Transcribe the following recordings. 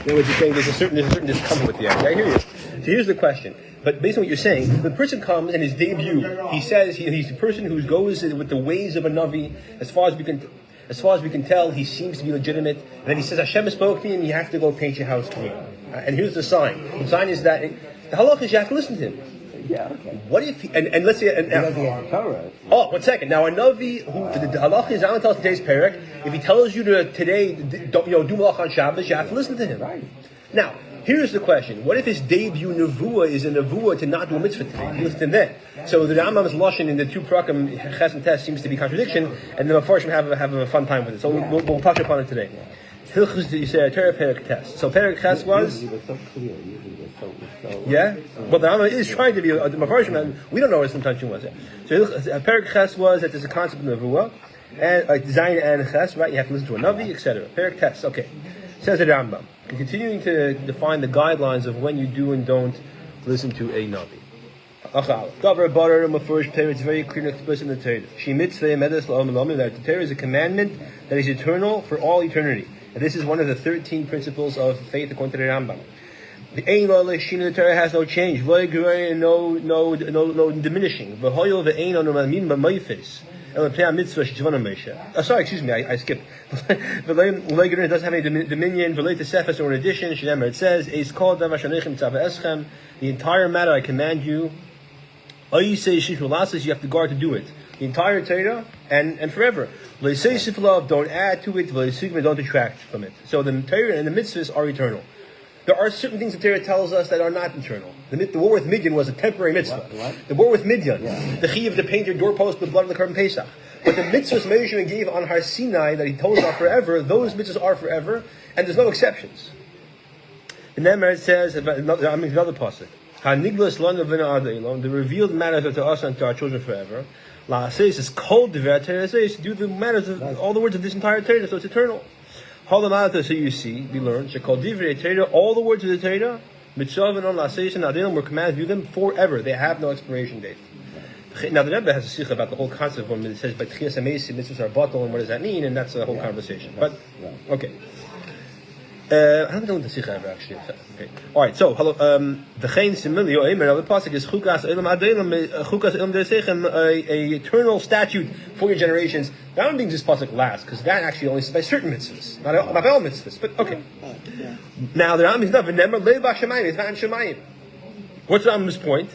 In words, you're saying there's a certain discomfort with the idea. I hear you. So here's the question. But based on what you're saying, the person comes and his debut, he says he's the person who goes with the ways of a Navi. As far as we can tell, he seems to be legitimate. And then he says, Hashem spoke to me, and you have to go paint your house clean. And here's the sign. The sign is that the halakha is you have to listen to him. Yeah, okay. What if and let's say Torah. Oh, 1 second. Now a Navi who the halakha is not tells today's parak. If he tells you to today do malach on Shabbos, you have to listen to him. Right. Now, here's the question. What if his debut nevuah is a nevuah to not do a mitzvah today? He listens then. So the Rambam's lashon in the two prakim ches and tes seems to be contradiction, and the Mefarshim have a fun time with it. So we'll touch upon it today. Hilchus Yesodei Hatorah parak tes. So parak tes was. Yeah? Well, the Rambam is trying to be the Mefarshim, we don't know what sometimes she was. So parak ches was that there's a concept of nevuah, and like Zayin and ches, right? You have to listen to a Navi, etc. Parak tes, okay. Says the Rambam, continuing to define the guidelines of when you do and don't listen to a Navi. Davar Barar Mefurish Torah, it's very clear and explicit in the Torah. She mitzvah medes la'olam la'olam, that the Torah is a commandment that is eternal for all eternity. And this is one of the 13 principles of faith according to the Rambam. The Ein Lo L'Shina, the Torah has no change. No diminishing. V'hoyol ve'ein ono malmin b'mayfis. Sorry, excuse me, I skipped. It doesn't have any dominion. Or in addition, it says, the entire matter I command you, you have to guard to do it. The entire Torah and forever. Don't add to it, don't detract from it. So the Torah and the mitzvahs are eternal. There are certain things the Torah tells us that are not eternal. The war with Midian was a temporary mitzvah. What? The war with Midian, the chiyuv to paint your doorpost with blood of the Korban Pesach. But the mitzvahs Moshe gave on Har Sinai that he told us are forever, those mitzvahs are forever, and there's no exceptions. And then it says, another pasuk, the revealed matters are to us and to our children forever. La says is called the Torah says do the matters of all the words of this entire Torah, so it's eternal. So you see, we learn, all the words of the Torah, we're commanded to do them forever. They have no expiration date. Now the Rebbe has a sikha about the whole concept when it says, but mitzvahs are batal, and what does that mean? And that's a whole conversation. But, okay. I don't know what the sikha ever actually. Okay. Alright, so, hello, the pasuk is chukas elam derechem, a eternal statute for your generations. I don't think this pasuk lasts, because that actually only says by certain mitzvahs, not all mitzvahs, but okay. Now, the Rambam is not, it's not in Shemayim. What's the Rambam's point?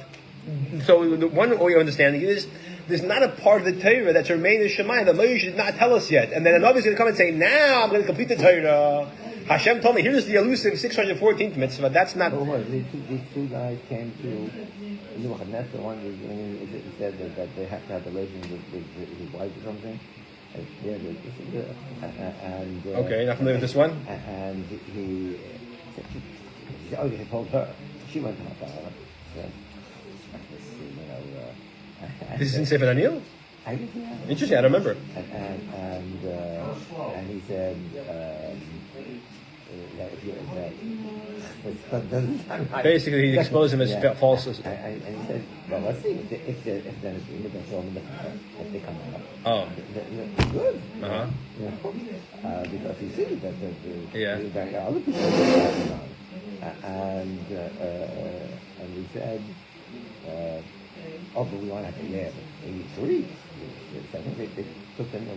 So the one way of understanding it is there's not a part of the Torah that's remained in Shemayim that Moshe did not tell us yet. And then another is going to come and say, now I'm going to complete the Torah. Hashem told me, here's the elusive 614th mitzvah. That's not... These two guys came to Nebuchadnezzar. The one he said that they have to have relations with his wife or something. Okay, not familiar with this one? And he told her. She went to Hatorah. This is in Sefer Daniel? Interesting, I don't remember. And he said that basically he exposed him as false. And he said, well, let's see if then it's if they come out. Oh, good. Because he sees that other people are going on. And he said, but we want to have 83. I think they took them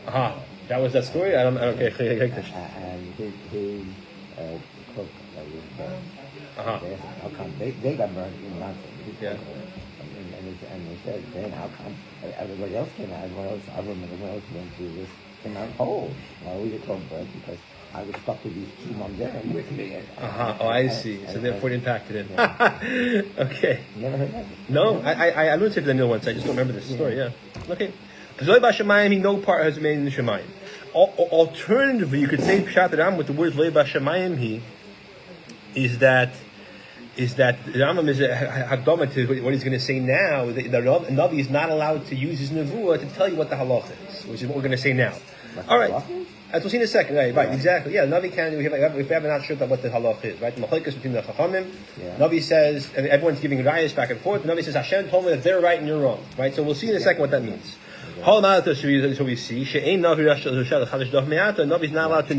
also. That was that story? I don't okay. And his cook how come they got burned in Mountain? And they said, then how come everybody else came out? Everyone else went through this came out whole. Well, we get called burnt because I was stuck with these two mamzerim with me. Oh, I see. So therefore it impacted it. Okay. Never heard that? No, I learned Sefer Daniel once. I just don't remember this story. Yeah. Okay. Zoi b'Shamayim, no part has remained in the Shemayim. Alternatively, you could say Pshat Ram with the words Zoi b'Shamayim is that the Rambam is a hakdama to what he's going to say now. The Navi is not allowed to use his nevuah to tell you what the halach is, which is what we're going to say now. All right. As we'll see in a second, right, exactly. Yeah, Navi can do. If we have not sure what the halach is, right? The machlekes between the chachamim. Navi says, and everyone's giving rayas back and forth. The Navi says, Hashem told me that they're right and you're wrong, right? So we'll see in a second what that means. So we see Navi is not allowed to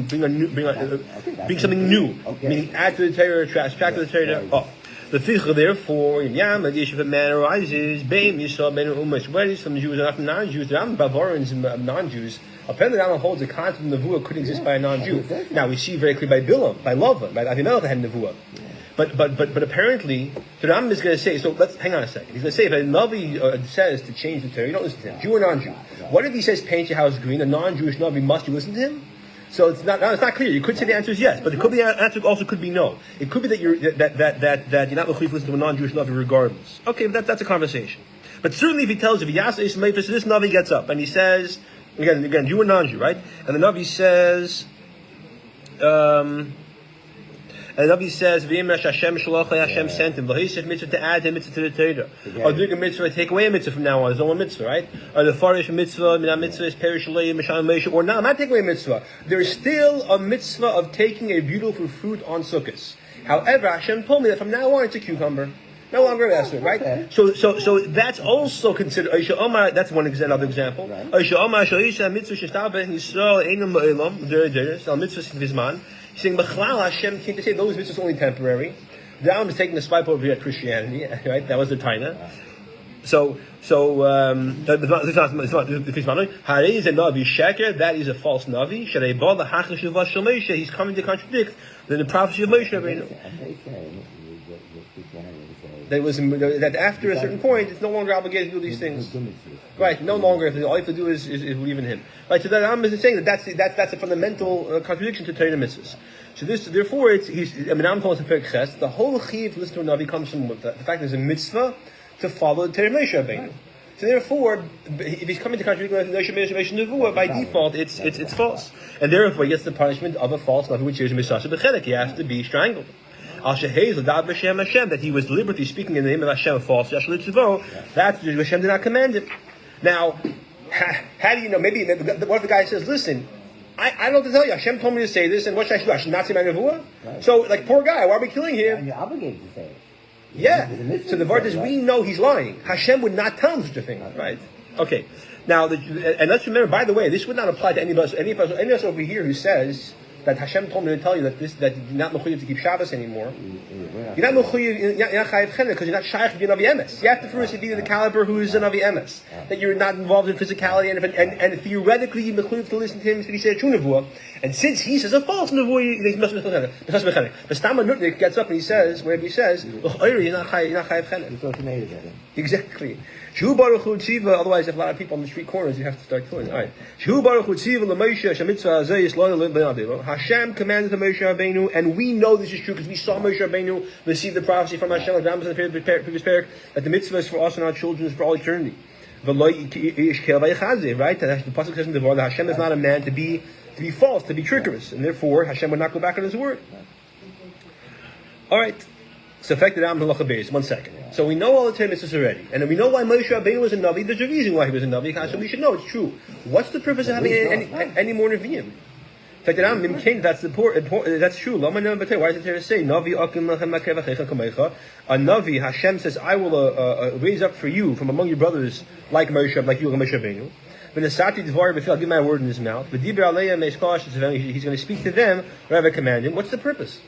bring something new, meaning add to the Torah, subtract to the Torah. The figure, therefore, in Yam, the issue of a man arises, Bain, Yisrael, Ben Umash, weddings from Jews and from non-Jews, the Bavarians and non-Jews. Apparently, the Rambam holds the concept of Nevuah could exist by a non-Jew. Now, we see very clearly by Bilam, by Lavan, by Avimelech had Nevuah. But apparently, the Rambam is going to say, so let's hang on a second. He's going to say, if a Navi says to change the Torah, you don't listen to him, Jew or non-Jew. What if he says, paint your house green, a non-Jewish Navi, must you listen to him? So it's not clear. You could say the answer is yes, but it could be the answer also could be no. It could be that you're not mechuyev to listen to a non-Jewish Navi regardless. Okay, but that's a conversation. But certainly if he tells you, so this Navi gets up and he says, again, Jew or non-Jew, right? And the Navi says, V'im Hashem shalach Hashem sent him. V'hisif mitzvah to add a mitzvah to the Torah. Or doing a mitzvah, take away a mitzvah from now on. There's only one mitzvah, right? Or the farish mitzvah, minah mitzvah is perish alei mishal meisha. Or no, I'm not taking away a mitzvah. There is still a mitzvah of taking a beautiful fruit on Sukkot. However, Hashem told me that from now on it's a cucumber. No longer a vessel, right? Okay. So that's also considered. That's one other example. He's saying, Hashem came to say those mitzvahs are only temporary. The Rambam is taking the swipe over here at Christianity, right? That was the taina. That is a false navi. He's coming to contradict the prophecy of Moshe Rabbeinu. That after a certain point, it's no longer obligated to do these things. Right, no longer. All you have to do is believe in him. Right, so that Rambam is saying that's a fundamental contradiction to Torah mitzvahs. So therefore, Rambam told us in Perek Ches, the whole chiyuv to listen to a navi comes from the fact there's a mitzvah to follow the Torah Moshe Rabbeinu. So therefore, if he's coming to contradict the Nevuah, by default, it's false, and therefore he gets the punishment of a false navi, which is misasa b'chelek. He has to be strangled. That he was deliberately speaking in the name of Hashem false. That's Hashem did not command him. Now, how do you know? Maybe what if the guy says, "Listen, I don't know what to tell you. Hashem told me to say this, and what should I do? I should not say my nevuah." Right. So, poor guy, why are we killing him? And you're obligated to say it. Yeah. So the word is, we know he's lying. Hashem would not tell him such a thing, right? Okay. Now, and let's remember. By the way, this would not apply to any of us over here who says that Hashem told me to tell you that you're not mechuyev to keep Shabbos anymore. You're not mechuyev, you're not chayav chenek because you're not shaykh to be an Navi Emes. You have to first be the caliber who is an Navi Emes. That you're not involved in physicality, and theoretically you're mechuyev to listen to him if he says a true nevuah. And since he says a false nevuah, he must be mechuyev. The Stama Nutnik gets up and he says, wherever he says, you're not chayav chenek. Exactly. Otherwise, if a lot of people on the street corners, you have to start killing. All right. Hashem commanded to Moshe Rabbeinu, and we know this is true because we saw Moshe Rabbeinu receive the prophecy from Hashem, like Rambam said in the previous parak, that the mitzvah is for us and our children is for all eternity. Right? And the pasuk says in the Devar that Hashem is not a man to be false, to be trickerous, and therefore Hashem would not go back on His word. All right. So affected Am Halacha Beis. 1 second. So we know all the Torah mitzvahs already, and we know why Moshe Rabbeinu was a Navi. There's a reason why he was a Navi. So we should know it's true. What's the purpose of having any more Nevi'im? Affected Am that's true. Why does the Torah say Navi Akim Lachem Makevach Kamecha? A Navi, Hashem says, I will raise up for you from among your brothers like Moshe, like you, Moshe Rabbeinu. I'll give my word in his mouth. He's going to speak to them whatever I command him. What's the purpose?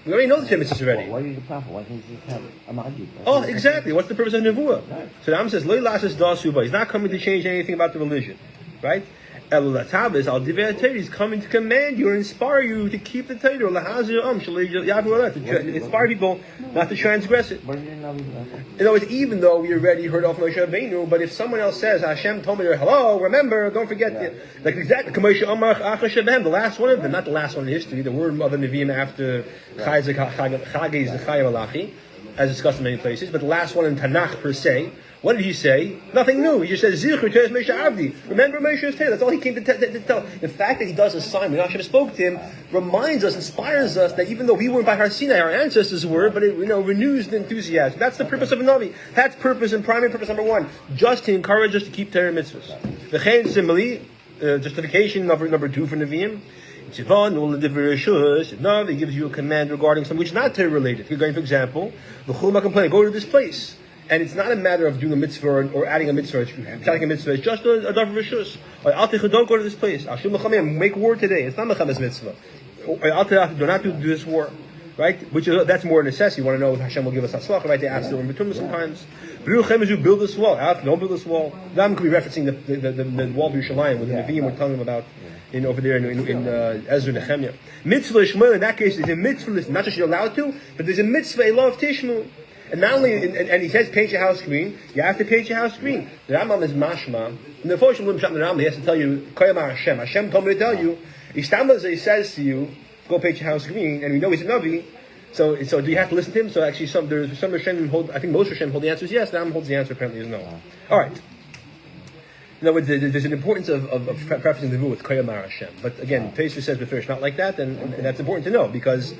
We already know the Torah mitzvahs already. Why do you need the prophet? Why can't you just have a Magid? Oh, exactly. What's the purpose of Nevuah? Right. So the Am says, Lo lasses dasuba. He's not coming to change anything about the religion. Right? He's coming to command you and inspire you to keep the Torah. To inspire people not to transgress it. In other words, even though we already heard off Moshe Rabbeinu, but if someone else says, Hashem told me, hello, remember, don't forget, like exactly, the last one of them, not the last one in history, the word of the Nevi'im after Chag is the Chayim Alachi, as discussed in many places, but the last one in Tanakh per se. What did he say? Nothing new. He just says, Zichur Teres Moshe Avdi. Remember Moshe's Torah. That's all he came to tell. The fact that he does a sign when Hashem spoke to him reminds us, inspires us that even though we weren't by Har Sinai, our ancestors were, but it renews the enthusiasm. That's the purpose of a Navi. That's purpose and primary purpose number one. Just to encourage us to keep Torah mitzvahs. V'chein similarly, justification number two for Nevi'im. Navi gives you a command regarding something which is not Torah related. If you're going, for example, go to this place. And it's not a matter of doing a mitzvah or adding a mitzvah, adding a mitzvah. It's just a davar rishus. Don't go to this place. Make war today. It's not mechames mitzvah. Do not do this war, right? That's more a necessity. You want to know if Hashem will give us hatzlacha, right? They ask in between sometimes. Build this wall. Don't build this wall. Now could be referencing the wall of Yerushalayim with the Nevi'im we're telling them about over there in Ezra Nehemiah. Mitzvah Shmuel in that case is a mitzvah. Not just you're allowed to, but there's a mitzvah, a law of Tishmu. And not only, and he says paint your house green, you have to paint your house green. The Rambam is mashma. And the Foshim Lim Shat the Rambam, he has to tell you, Koyama Hashem. Hashem told me to tell you, he says to you, go paint your house green, and we know he's a Navi. So do you have to listen to him? So actually there's some Hashem hold, I think most Hashem hold the answer is yes, the Rambam holds the answer apparently is no. Alright. In other words, there's an importance of prefacing the rule with Koyama Hashem. But again, Pesach says before it's not like that, and that's important to know because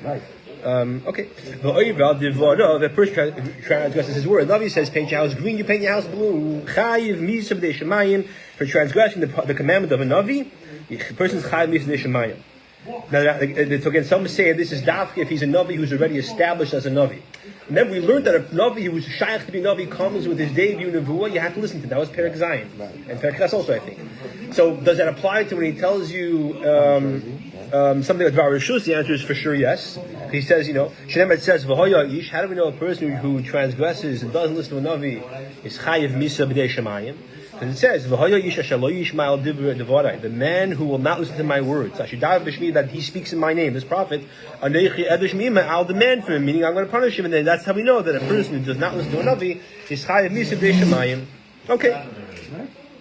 okay. The person transgresses his word. Navi says, paint your house green, you paint your house blue. Chayiv misab de shemayim. For transgressing the commandment of a Navi, the person's chayiv misab de shemayim. Now, so again, some say this is dafki if he's a Navi who's already established as a Navi. Remember, we learned that a Navi who was shaykh to be Navi comes with his debut Nevuah, you have to listen to. That was Perek Zayin. And Perek Ches also, I think. So, does that apply to when he tells you something like Dvar Rishus? The answer is for sure yes. He says, Shenem it says, V'hoya ish, how do we know a person who transgresses and doesn't listen to a Navi is chayiv misa b'dei shemayim? And it says, "V'hoya ish asher lo yishma'al divrei," the man who will not listen to my words, Ashidav b'shmi, that he speaks in my name, this prophet, Aneichi edish mima, I'll demand from him, meaning I'm going to punish him. And then that's how we know that a person who does not listen to a Navi is chayiv misa b'dei shemayim. Okay.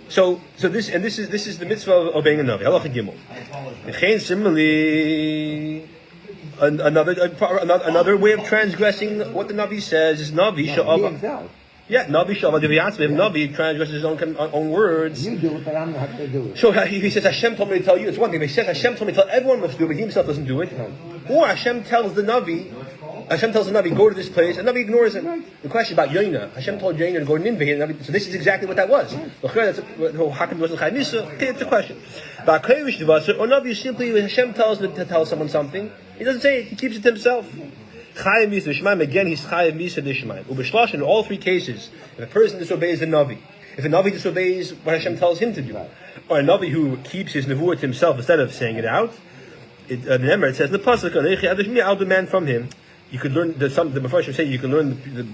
So this is the mitzvah of obeying a Navi. Halacha Gimel. And similarly, another way of transgressing what the Navi says is Navi sha'ava. Yeah, Navi Shalva Divyatz, Navi transgresses his own words. You do it, but I'm not going to do it. So he says, Hashem told me to tell you. It's one thing. He says, Hashem told me to tell everyone must do it, but he himself doesn't do it. Or Hashem tells the Navi, go to this place, and Navi ignores it. The question about Yoina, Hashem told Yoina to go to Nineveh, so this is exactly what that was. How come it wasn't Chai Misa? Okay, it's a question. But or Navi simply, when Hashem tells him to tell someone something, he doesn't say it, he keeps it to himself. Chayiv misa d'shemaim, again he's chayiv misa d'shemaim. Ubeshlosh, in all three cases, if a person disobeys the Navi, if a Navi disobeys what Hashem tells him to do, or a Navi who keeps his nevuah to himself instead of saying it out, the Emir says in the pasuk, I'll demand from him. You could learn the Mepharshim say you can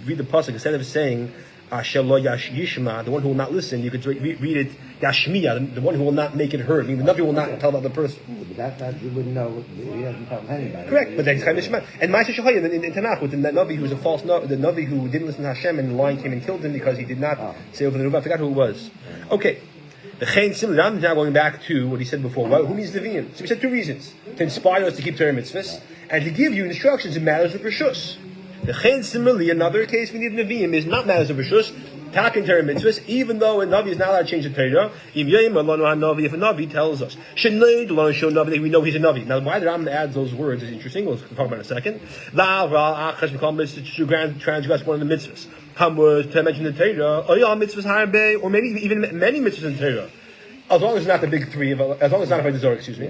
read the pasuk instead of saying Asher lo yishma, the one who will not listen. You could read it Yashmiya, the one who will not make it heard. I mean, the Navi will not tell the other person. But that's not, you wouldn't know. He doesn't tell anybody. Correct, but that's Chaim Shema. And Ma'aseh Shahayim in Tanakh, with the Navi who was a false Navi, the Navi who didn't listen to Hashem, and the lion came and killed him because he did not say over the Nuba. I forgot who it was. Okay. The Chain similar. I'm now going back to what he said before. Who needs Nevi'im? So we said two reasons: to inspire us to keep Torah mitzvahs, and to give you instructions in matters of rishus. The Chain similarly, another case we need Nevi'im is not matters of rishus. Talking Torah mitzvahs, even though a Navi is not allowed to change the Torah, if a Navi tells us, that we know he's a Navi. Now, why the Rambam adds those words is interesting. We'll talk about it in a second. To transgress one of the mitzvahs. To mention the Torah, or maybe even many mitzvahs in Torah. As long as it's not the big three, as long as it's not a Avodah, excuse me.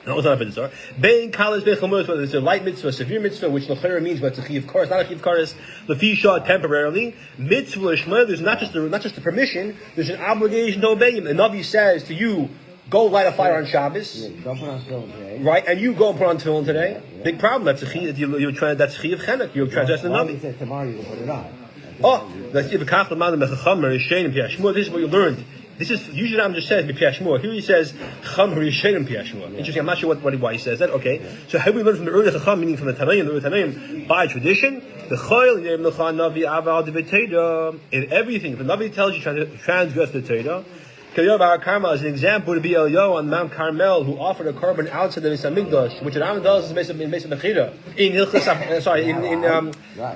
No, it's not a Avodah. Bein kalas bein chumos, whether it's a light mitzvah, a severe mitzvah, which lechera means, but it's a chiv kares, not a chiv kares, lefisha temporarily. Mitzvah lishma, there's not just a permission, there's an obligation to obey him. The Navi says to you, go light a fire on Shabbos. Go put on tefillin today. Right, and you go and put on tefillin today. Big problem. That's a chiv. That's chiv chenek. You're transgressing the Navi. He says tomorrow you put it on. Oh, that's if a kachlam man mechacham rishenim piyashmua. This is what you learned. This is usually Ram just says piyashmua. Here he says chacham rishenim piyashmua. Interesting. I'm not sure why he says that. Okay, so how we learn from the early chacham, meaning from the Tanaim, by tradition, the choil yem lecha navi aval deveteda. In everything, if the Navi tells you to transgress the Torah. Kiyov Karmel is an example to be Eliyahu on Mount Carmel who offered a carbon outside the Beis Hamikdash, which the Rambam does is based on Bechira. In Hilchas,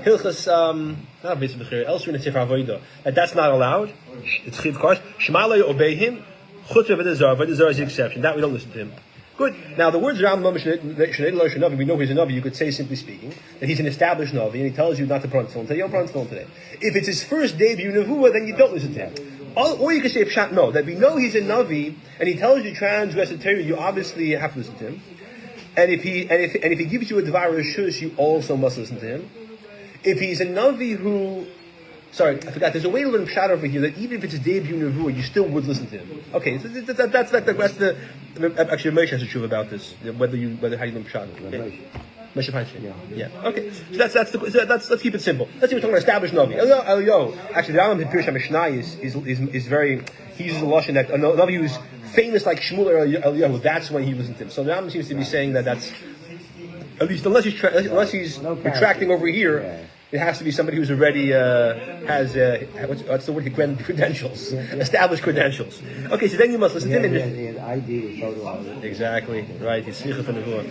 Hilchas, not Beis Bechira, elsewhere in the Sefer Avodah. That's not allowed. It's chiv kares. Shema lo obey him. Chutz Avodah Zarah is the exception. That we don't listen to him. Good. Now the words Rambam Navi, we know he's a Navi. You could say, simply speaking, that he's an established Navi, and he tells you not to put on tefillin today. You don't put on tefillin today. If it's his first debut Nevuah, then you don't listen to him. Or you can say pshat no, that we know he's a Navi and he tells you transgress the Torah, you obviously have to listen to him. And if he gives you a Dvar Rishus, you also must listen to him. If he's a Navi who Sorry, I forgot. There's a way to learn pshat over here that even if it's a debut nevuah, you still would listen to him. Okay, so that's the actually Moshe has a truth about this. Whether how you learn pshat. Okay? Moshe Feinstein. Yeah. Okay. So let's keep it simple. Let's say we're talking about established navi. Actually, the Rambam in Pirush HaMishnah is very. He uses a lashon that a navi who's famous like Shmuel or Eliyahu. That's when he listened to him. So the Rambam seems to be saying that's at least unless he's retracting over here. It has to be somebody who's already has what's the word? Credentials, established credentials. Okay, so then you must listen to him. ID, exactly right. He's slicha from the Lord.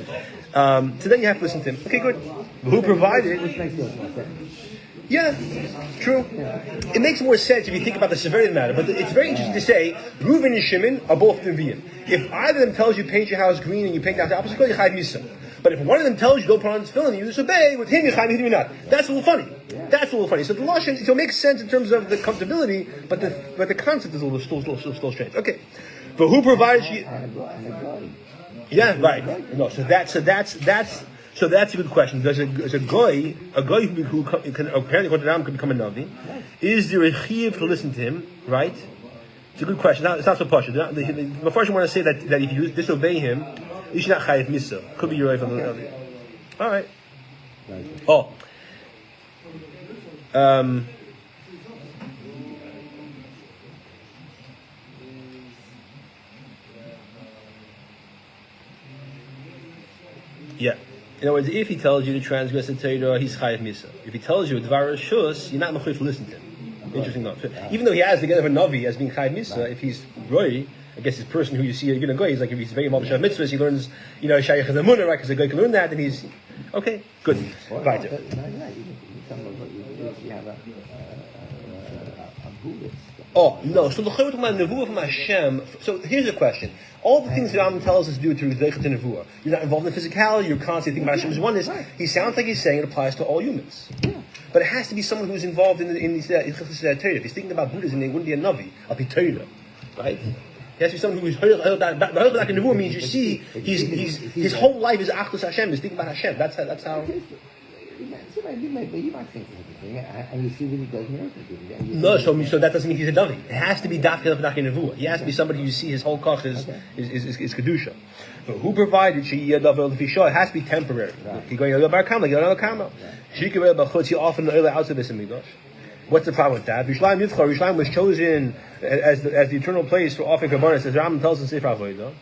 So then you have to listen to him. Okay, good. Who provided? Which makes more sense. Yeah, true. It makes more sense if you think about the severity of the matter. But it's very interesting to say Reuven and Shimon are both Nevi'im. If either of them tells you paint your house green and you paint the house opposite color, you chayv misa. But if one of them tells you don't put on tefillin and you disobey, with him you chayv, with him you're not. That's a little funny. That's a little funny. So the lashon, so it makes sense in terms of the comfortability, but the concept is a little still strange. Okay, but who provides you? Yeah, right. No, so that's a good question. Does a goy who can apparently could become a navi? Is there a chiyuv to listen to him? Right. It's a good question. It's not so posh. The first want to say that if you disobey him, you should not chayiv misa. Could be your life on the navi. All right. Oh. Yeah. In other words, if he tells you to transgress the Torah, he's chayiv misa. If he tells you dvar shus, you're not mechuyev to listen to him. Interesting enough. Even though he has the get of a navi as being chayiv misa, if he's roy, I guess this person who you see you're gonna go, he's like if he's very involved in mitzvahs, he learns, shayach hazamunah, right? Because a guy can learn that, and he's okay, good. Right. Oh no! So the talking about nevuah from Hashem. So here's a question: all the things that Rambam tells us to do through zeichet and nevuah, you're not involved in physicality. You're constantly thinking about Hashem's oneness. He sounds like he's saying it applies to all humans. But it has to be someone who's involved in these Torah. If he's thinking about Buddhism, it wouldn't be a navi. I'll be Torah, right? He has to be someone who's that nevuah means you see his whole life is achdus Hashem. He's thinking about Hashem. That's how. You might think everything, and you see that he does miracles. No, so that doesn't mean he's a davi. It has to be dafka nevuah. He has to be somebody you see his whole koch is kedusha. But who provided she it has to be temporary. He going bar kama, another kama. She can he often outside this midrash. What's the problem with that? Yerushalayim was chosen as the eternal place for offering karbanos, as Rambam tells us in Sefer Avodah.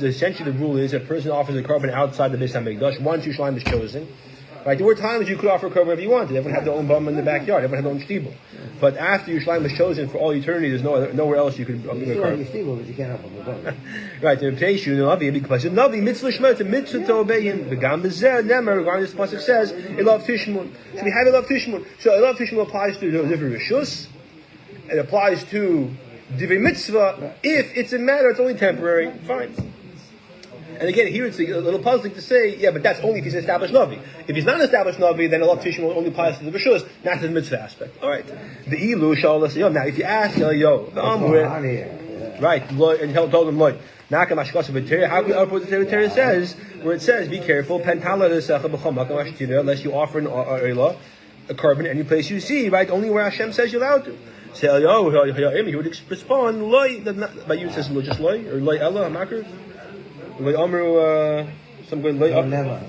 Essentially, the rule is if a person offers a carbon outside the Beis HaMikdash, once Yerushalayim is chosen. Right? There were times you could offer a carbon if you wanted. Everyone had their own bum in the backyard. Everyone had their own shtibel. But after Yerushalayim was chosen for all eternity, there's nowhere else you could offer a carbon. But you can't offer a carbon. Right? To replace you, because the Navi mitzvah shema, it's a mitzvah to obey him. The Gam Bezer Nemer, regarding this pasuk says, Elav Tishmun. So we have Elav Tishmun. So Elav Tishmun applies to the Divrei Rishus. It applies to Divrei Mitzvah. If it's a matter, it's only temporary. Fine. And again, here it's a little puzzling to say, yeah, but that's only if he's an established Navi. If he's not an established Navi, then Elav Tishmun only applies to the Rishus, not to the Mitzvah aspect. All right. The Ilu shall let's say, now if you ask, right, and he told him, Lord, how can we upload the Torah says, where it says, be careful, unless you offer a carbon any place you see, right? Only where Hashem says you're allowed to. Say, he would respond, but you says, just loy, or loy Ella, Hamakriv? Loy Amru, some good loy Ella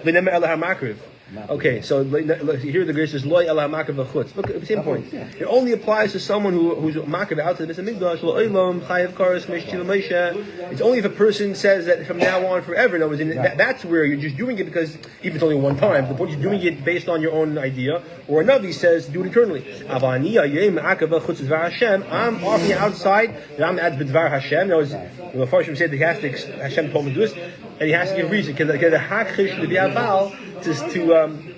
Hamakriv. Okay, so here the grace is loy el ha'makav v'chutz. Look at the same point. It only applies to someone who's makav out to the Beis Hamikdash. Lo olam chayav kares meshchiv Moshe. It's only if a person says that from now on forever. No, that's where you're just doing it because even if it's only one time, the point you're doing it based on your own idea. Or a navi says do it eternally. I'm offering outside. I'm at b'dvar Hashem. Now, the Mepharshim said that Hashem told me to do this, and he has to give reason. Because the hakchish to be a Baal to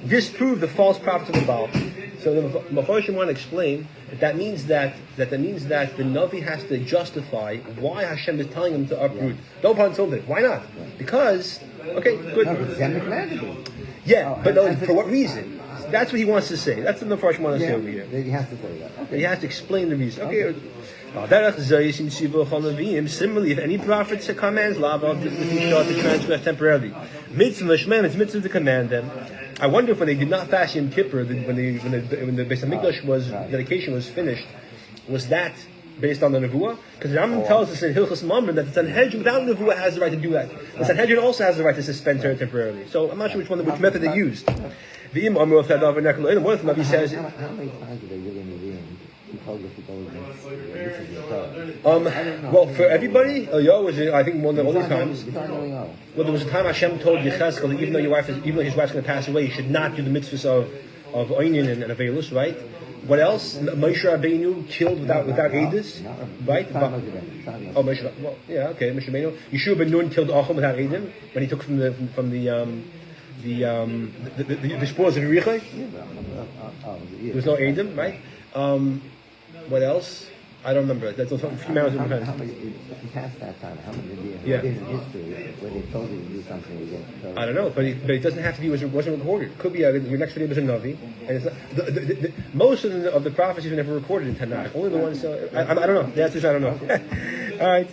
disprove the false prophets of the Baal. So the Mepharshim want to explain that means that the Navi has to justify why Hashem is telling him to uproot. Don't pun until this. Why not? Because okay, good. Yeah, but for what reason? That's what he wants to say. That's what the Mepharshim want to say over here. He has to say that. He has to explain the reason. Okay. Similarly, if any prophet commands Lava to transgress temporarily, mitzvah shmem, it's mitzvah to command them. I wonder if when they did not fast Yom Kippur, when the Beis Hamikdash dedication was finished, was that based on the Nevuah? Because the Rambam tells us in Hilchos Mamre that the Sanhedrin without Nevuah has the right to do that. The Sanhedrin also has the right to suspend Torah temporarily. So I'm not sure which method they used. The Imam Amru of Tadav and Nekal. One of them says. How many times did they really in he told us to go against this is the Torah? Well, for everybody, was I think one of the only times. Well, there was a time Hashem told Yechezkel that even though his wife's going to pass away, he should not do the mitzvahs of Oinin and Avelus, right? What else? Moshe Rabbeinu killed without Edus, right? Moshe. Well, yeah, okay. Moshe Rabbeinu. Yeshua ben Nun killed Achim without Edim when he took from the spoils of Yericho. There was no Edim, right? What else? I don't remember. That's a few hours in the past that time, how many did in history where they told you to do something against Torah? I don't know, but it doesn't have to be. It wasn't recorded. It could be your next video was a Navi, and it's not. Most of the prophecies are never recorded in Tanakh. Only the ones. I don't know. The answer is I don't know. All right.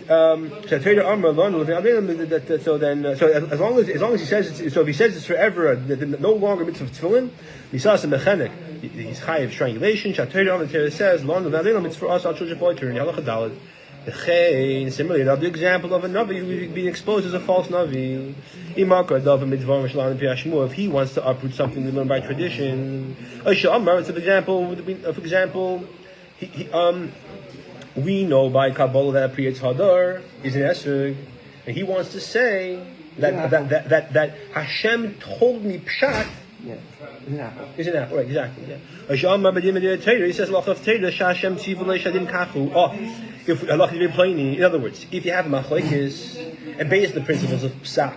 So as long as he says it's, so if he says it's forever, no longer mitzvah of tefillin, he saw some mechanik. He's high of strangulation. The Torah says, "Long the mitzvah for us our children for eternity." Halacha daled. Similarly, another example of a navi who is being exposed as a false navi. If he wants to uproot something we learn by tradition, it's an example. For example, we know by Kabbalah that a Priyat Hadar is an Esrog, and he wants to say that Hashem told me Pshat. Yeah, is an apple, right? Exactly. Yeah. He says, if Allah is very plain, in other words, if you have a machlokes and based on the principles of psak,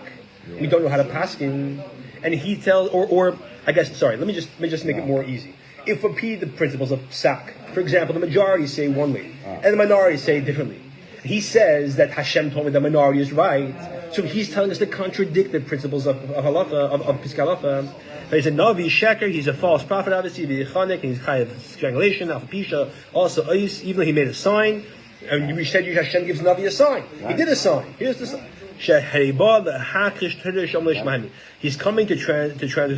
we don't know how to paskin, and he tells, or I guess, sorry, let me just make it more easy. If we repeat the principles of psak, for example, the majority say one way, and the minority say differently. He says that Hashem told me the minority is right, so he's telling us to contradict the principles of halacha, of Piskei Halacha. He's a Navi Sheker, he's a false prophet, obviously, and he's kind of strangulation, Alpha also Ois, even though he made a sign, and we said Hashem gives Navi a sign. He did a sign. Here's the sign. He's coming to translate the Torah,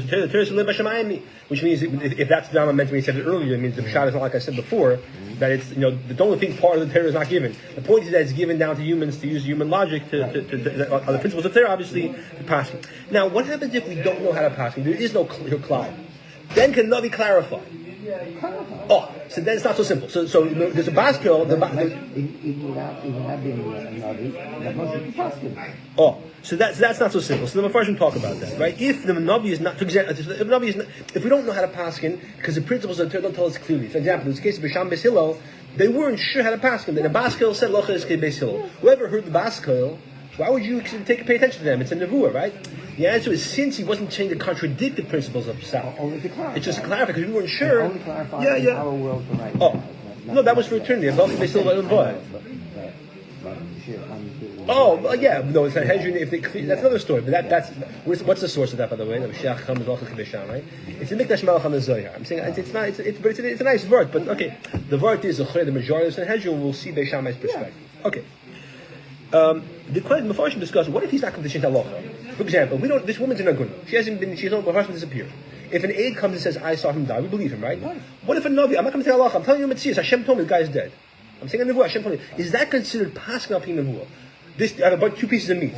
which means if that's the Rambam meant when he said it earlier, it means the Pshat is not like I said before, that it's, the only thing part of the Torah is not given. The point is that it's given down to humans to use human logic to the principles of Torah, obviously, to pass. Now, what happens if we don't know how to pass? There is no clear cloud. Then can Navi clarify? So then it's not so simple. So there's a baskil. So that's not so simple. So the Mepharshim talk about that, right? If the Navi is not, for example, if we don't know how to paskin, because the principles of the Torah don't tell us clearly. For example, in the case of Bisham Beis Hillel, they weren't sure how to paskin. The baskil said Locha is Beis Hillel. Whoever heard the baskil, why would you pay attention to them? It's a nevuah, right? The answer is since he wasn't trying to contradict the principles of Psal. It's just to clarify because we weren't sure. Only clarify our world for right now. No, that was for eternity. They still let him buy. No, it's Sanhedrin. That's another story. But that's what's the source of that, by the way? The Mashiach comes also Kedushan, right? It's the Mikdash Melech on the Zohar. I'm saying it's a nice word, but okay. The word is the majority of Sanhedrin will see Beis Shammai's perspective. Okay. The Mepharshim discuss what if he's not going to change halacha. For example, this woman's in a gun. She's not. Her husband disappeared. If an aide comes and says, "I saw him die," we believe him, right? What if a navi? I'm not going to tell halacha. I'm telling you, Metzias. Hashem told me the guy is dead. I'm saying a nevuah. Hashem told me. Is that considered paskin al pi nevuah? I have about 2 pieces of meat,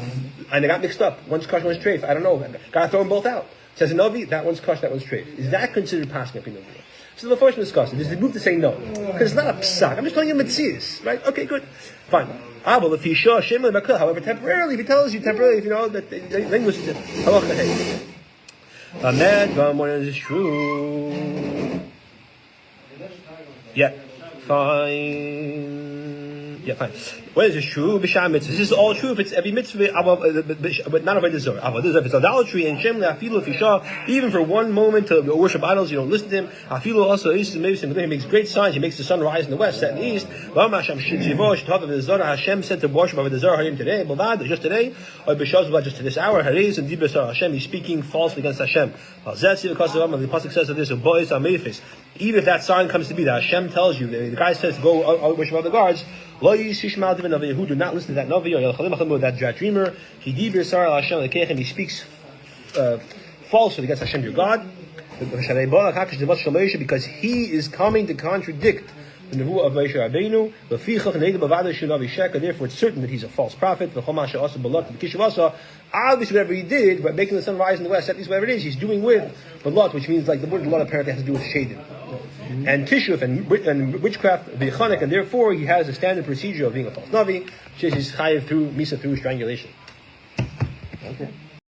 and they got mixed up. One's kosher, one's treif. I don't know. Gotta throw them both out. Says a navi, that one's kosher, that one's treif. Is that considered paskin al pi nevuah? So the Mepharshim discuss it. There's the group to say no because it's not a psak. I'm just telling you Metzias, right? Okay, good, fine. However, temporarily, if he tells you temporarily, if you know that the English is halacha hey. A mad when it is true. Yeah, fine. Yeah, fine. When is it true? B'sham mitzvah. This is all true if it's every mitzvah, but not of Zor. If it's idolatry and Shem le'afilu fisha, even for one moment to worship idols, you don't listen to him. Afilu also he makes great signs. He makes the sun rise in the west, set in the east. Hashem said to worship of the Zor today, just today, or just to this hour. Hashem, he's speaking falsely against Hashem. The pasuk says of this, even if that sign comes to be that Hashem tells you, the guy says go worship of the guards. Who do not listen to that Navi or that dreamer. He speaks falsehood against Hashem your God, because he is coming to contradict the Nevuah of Moshe Rabbeinu. Therefore, it's certain that he's a false prophet. Obviously, whatever he did, by making the sun rise in the west, at least whatever it is, he's doing with Balat, which means like the word Balat apparently has to do with shaded. And Tishuf and witchcraft, V'chanek, and therefore he has a standard procedure of being a false Navi, which is chayiv through Misa, through strangulation. Okay.